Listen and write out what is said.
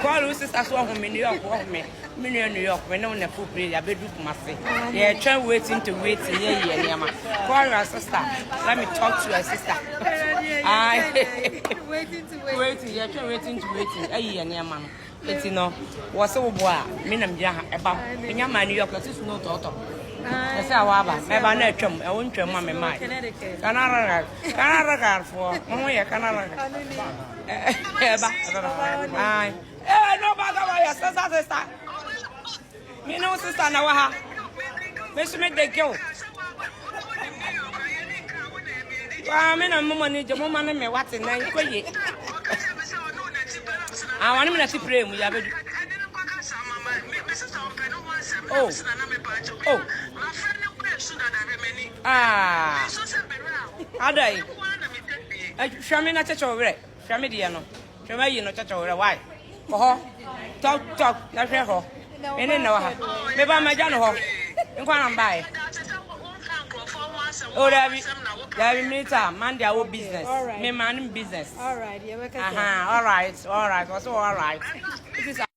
Call sister so home in New York, me New York, when on the food play, I be do my thing. Yeah, try waiting to wait a year, call your sister. Let me talk to your sister. Waiting, yeah, try waiting to waiting a year, near man. It's no, was so boy, Minam Jaha, about New York, that is no daughter. I say, Waba, never net chum, I won't tell mammy mine. Canada for Moya Canada. No matter what your sister. Me no sister now, ha. Miss me they go. I'm in a moment, the woman and me what's in 9 quay. I want him to pray with you. Oh, ah, how do I? Show me not touch over it. Show me the no. Show me you not touch over why? Talk, that's her. And then no, maybe I'm a general. And go and buy. Oh, there be meter, man, their own business. Me man business. All right, yeah, all right. Also, all right. This is